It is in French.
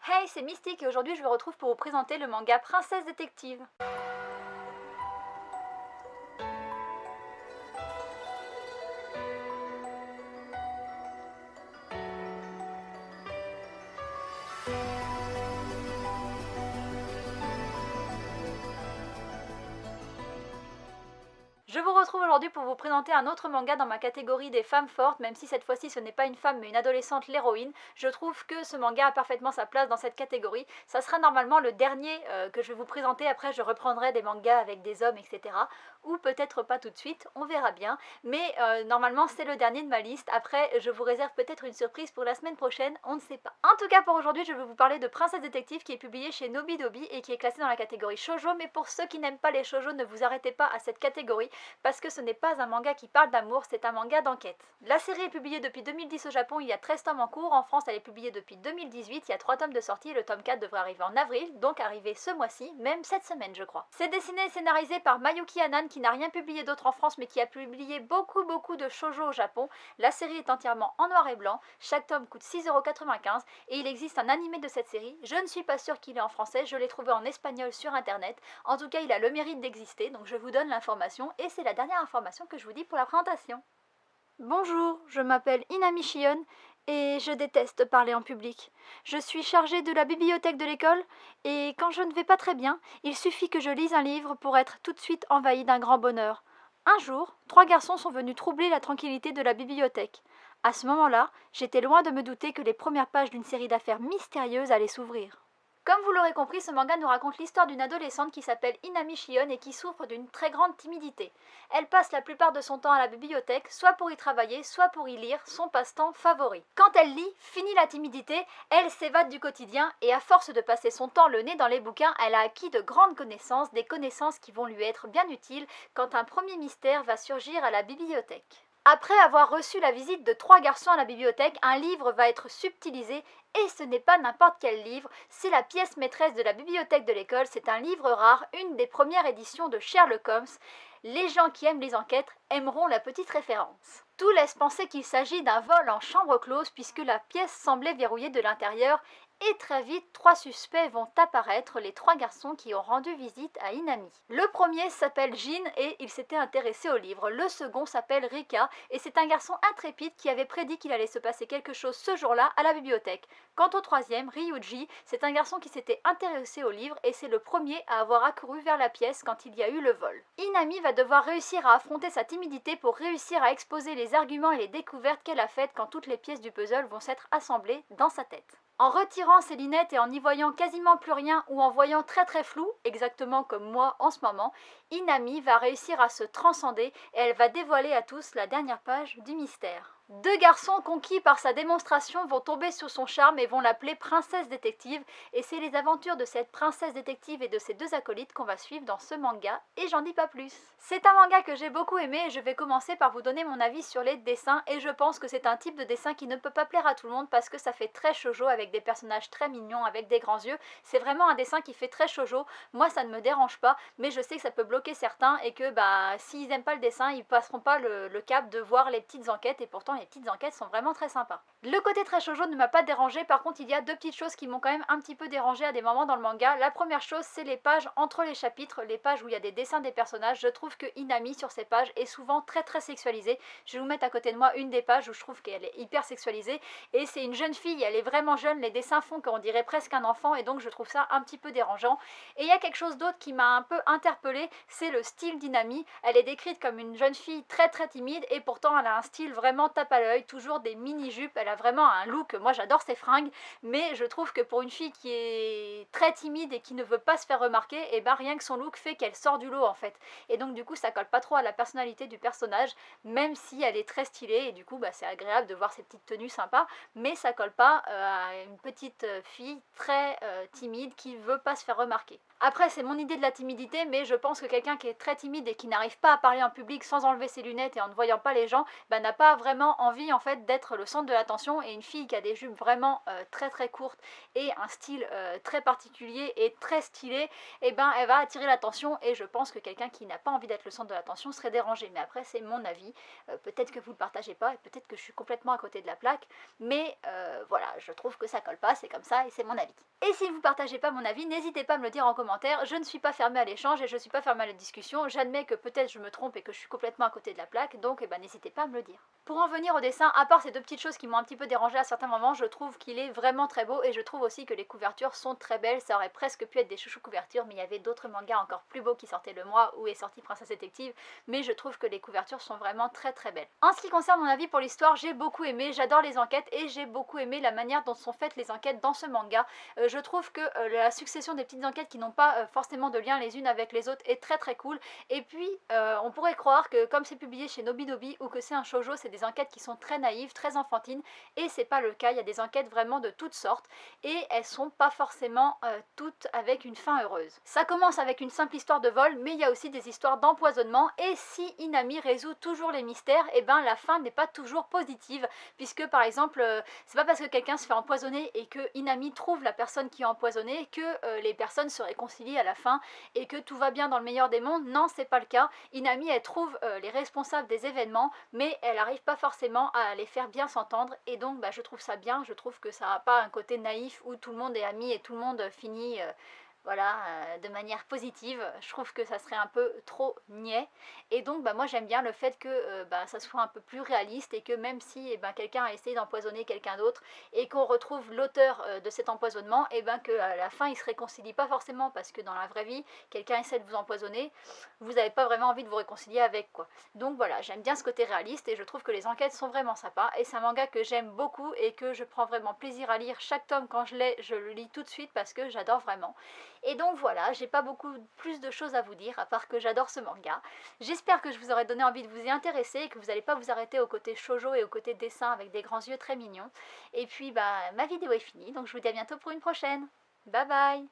Hey, c'est Mystique et aujourd'hui je vous retrouve pour vous présenter le manga Princesse Détective. Je vous retrouve aujourd'hui pour vous présenter un autre manga dans ma catégorie des femmes fortes, même si cette fois-ci ce n'est pas une femme mais une adolescente l'héroïne. Je trouve que ce manga a parfaitement sa place dans cette catégorie. Ça sera normalement le dernier que je vais vous présenter, après je reprendrai des mangas avec des hommes, etc. Ou peut-être pas tout de suite, on verra bien. Mais normalement c'est le dernier de ma liste. Après je vous réserve peut-être une surprise pour la semaine prochaine, on ne sait pas. En tout cas pour aujourd'hui je vais vous parler de Princesse Détective qui est publié chez Nobidobi et qui est classé dans la catégorie shoujo. Mais pour ceux qui n'aiment pas les shoujo, ne vous arrêtez pas à cette catégorie, parce que ce n'est pas un manga qui parle d'amour, c'est un manga d'enquête. La série est publiée depuis 2010 au Japon, il y a 13 tomes en cours, en France elle est publiée depuis 2018, il y a 3 tomes de sortie et le tome 4 devrait arriver en avril, donc arriver ce mois-ci, même cette semaine je crois. C'est dessiné et scénarisé par Mayuki Hanan qui n'a rien publié d'autre en France mais qui a publié beaucoup de shoujo au Japon. La série est entièrement en noir et blanc, chaque tome coûte 6,95 € et il existe un animé de cette série. Je ne suis pas sûre qu'il est en français, je l'ai trouvé en espagnol sur internet, en tout cas il a le mérite d'exister, donc je vous donne l'information et c'est la dernière information que je vous dis pour la présentation. Bonjour, je m'appelle Inami Shion et je déteste parler en public. Je suis chargée de la bibliothèque de l'école et quand je ne vais pas très bien, il suffit que je lise un livre pour être tout de suite envahie d'un grand bonheur. Un jour, 3 garçons sont venus troubler la tranquillité de la bibliothèque. À ce moment-là, j'étais loin de me douter que les premières pages d'une série d'affaires mystérieuses allaient s'ouvrir. Comme vous l'aurez compris, ce manga nous raconte l'histoire d'une adolescente qui s'appelle Inami Shion et qui souffre d'une très grande timidité. Elle passe la plupart de son temps à la bibliothèque, soit pour y travailler, soit pour y lire, son passe-temps favori. Quand elle lit, fini la timidité, elle s'évade du quotidien et à force de passer son temps le nez dans les bouquins, elle a acquis de grandes connaissances, des connaissances qui vont lui être bien utiles quand un premier mystère va surgir à la bibliothèque. Après avoir reçu la visite de 3 garçons à la bibliothèque, un livre va être subtilisé et ce n'est pas n'importe quel livre, c'est la pièce maîtresse de la bibliothèque de l'école, c'est un livre rare, une des premières éditions de Sherlock Holmes. Les gens qui aiment les enquêtes aimeront la petite référence. Tout laisse penser qu'il s'agit d'un vol en chambre close puisque la pièce semblait verrouillée de l'intérieur et très vite, 3 suspects vont apparaître, les 3 garçons qui ont rendu visite à Inami. Le premier s'appelle Jin et il s'était intéressé au livre. Le second s'appelle Rika et c'est un garçon intrépide qui avait prédit qu'il allait se passer quelque chose ce jour-là à la bibliothèque. Quant au troisième, Ryuji, c'est un garçon qui s'était intéressé au livre et c'est le premier à avoir accouru vers la pièce quand il y a eu le vol. Inami va devoir réussir à affronter sa timidité pour réussir à exposer les arguments et les découvertes qu'elle a faites quand toutes les pièces du puzzle vont s'être assemblées dans sa tête. En retirant ses lunettes et en n'y voyant quasiment plus rien ou en voyant très flou, exactement comme moi en ce moment, Inami va réussir à se transcender et elle va dévoiler à tous la dernière page du mystère. 2 garçons conquis par sa démonstration vont tomber sous son charme et vont l'appeler Princesse Détective et c'est les aventures de cette Princesse Détective et de ses 2 acolytes qu'on va suivre dans ce manga et j'en dis pas plus. C'est un manga que j'ai beaucoup aimé et je vais commencer par vous donner mon avis sur les dessins et je pense que c'est un type de dessin qui ne peut pas plaire à tout le monde parce que ça fait très shoujo avec des personnages très mignons, avec des grands yeux. C'est vraiment un dessin qui fait très shoujo. Moi ça ne me dérange pas mais je sais que ça peut bloquer certains et que s'ils aiment pas le dessin ils passeront pas le cap de voir les petites enquêtes et pourtant les petites enquêtes sont vraiment très sympas. Le côté très shoujo ne m'a pas dérangé, par contre il y a 2 petites choses qui m'ont quand même un petit peu dérangé à des moments dans le manga. La première chose c'est les pages entre les chapitres, les pages où il y a des dessins des personnages. Je trouve que Inami sur ces pages est souvent très sexualisée. Je vais vous mettre à côté de moi une des pages où je trouve qu'elle est hyper sexualisée et c'est une jeune fille, elle est vraiment jeune, les dessins font qu'on dirait presque un enfant et donc je trouve ça un petit peu dérangeant. Et il y a quelque chose d'autre qui m'a un peu interpellée, c'est le style d'Inami. Elle est décrite comme une jeune fille très timide et pourtant elle a un style vraiment tape à l'œil, toujours des mini-jupes, elle a vraiment un look, moi j'adore ses fringues, mais je trouve que pour une fille qui est très timide et qui ne veut pas se faire remarquer, et rien que son look fait qu'elle sort du lot en fait. Et donc du coup ça colle pas trop à la personnalité du personnage, même si elle est très stylée et du coup c'est agréable de voir ses petites tenues sympas, mais ça colle pas à une petite fille très timide qui veut pas se faire remarquer. Après c'est mon idée de la timidité, mais je pense que quelqu'un qui est très timide et qui n'arrive pas à parler en public sans enlever ses lunettes et en ne voyant pas les gens, n'a pas vraiment envie en fait d'être le centre de l'attention. Et une fille qui a des jupes vraiment très courtes et un style très particulier et très stylé, elle va attirer l'attention et je pense que quelqu'un qui n'a pas envie d'être le centre de l'attention serait dérangé. Mais après c'est mon avis, peut-être que vous ne le partagez pas et peut-être que je suis complètement à côté de la plaque, mais voilà, je trouve que ça colle pas, c'est comme ça et c'est mon avis. Et si vous partagez pas mon avis, n'hésitez pas à me le dire en commentaire, je ne suis pas fermée à l'échange et je ne suis pas fermée à la discussion, j'admets que peut-être je me trompe et que je suis complètement à côté de la plaque, donc n'hésitez pas à me le dire. Pour en venir au dessin, à part ces deux petites choses qui m'ont un petit peu dérangée à certains moments, je trouve qu'il est vraiment très beau et je trouve aussi que les couvertures sont très belles, ça aurait presque pu être des chouchous couvertures, mais il y avait d'autres mangas encore plus beaux qui sortaient le mois où est sorti Princesse Détective, mais je trouve que les couvertures sont vraiment très très belles. En ce qui concerne mon avis pour l'histoire, j'ai beaucoup aimé, j'adore les enquêtes et j'ai beaucoup aimé la manière dont sont faites les enquêtes dans ce manga. Je trouve que la succession des petites enquêtes qui n'ont pas forcément de lien les unes avec les autres est très très cool, et puis on pourrait croire que comme c'est publié chez Nobidobi ou que c'est un shoujo, c'est des enquêtes qui sont très naïves, très enfantines, et c'est pas le cas, il y a des enquêtes vraiment de toutes sortes et elles sont pas forcément toutes avec une fin heureuse. Ça commence avec une simple histoire de vol, mais il y a aussi des histoires d'empoisonnement, et si Inami résout toujours les mystères, et la fin n'est pas toujours positive, puisque par exemple c'est pas parce que quelqu'un se fait empoisonner et que Inami trouve la personne qui est empoisonnée que les personnes se réconcilient à la fin et que tout va bien dans le meilleur des mondes. Non, c'est pas le cas. Inami, elle trouve les responsables des événements, mais elle n'arrive pas forcément à les faire bien s'entendre, et donc je trouve ça bien, je trouve que ça n'a pas un côté naïf où tout le monde est ami et tout le monde finit voilà, de manière positive. Je trouve que ça serait un peu trop niais, et donc moi j'aime bien le fait que ça soit un peu plus réaliste, et que même si quelqu'un a essayé d'empoisonner quelqu'un d'autre et qu'on retrouve l'auteur de cet empoisonnement, et que à la fin il se réconcilie pas forcément, parce que dans la vraie vie quelqu'un essaie de vous empoisonner, vous n'avez pas vraiment envie de vous réconcilier avec, quoi. Donc voilà, j'aime bien ce côté réaliste et je trouve que les enquêtes sont vraiment sympas, et c'est un manga que j'aime beaucoup et que je prends vraiment plaisir à lire. Chaque tome, quand je l'ai, je le lis tout de suite parce que j'adore vraiment. Et donc voilà, j'ai pas beaucoup plus de choses à vous dire, à part que j'adore ce manga. J'espère que je vous aurai donné envie de vous y intéresser et que vous n'allez pas vous arrêter au côté shoujo et au côté dessin avec des grands yeux très mignons. Et puis ma vidéo est finie, donc je vous dis à bientôt pour une prochaine. Bye bye.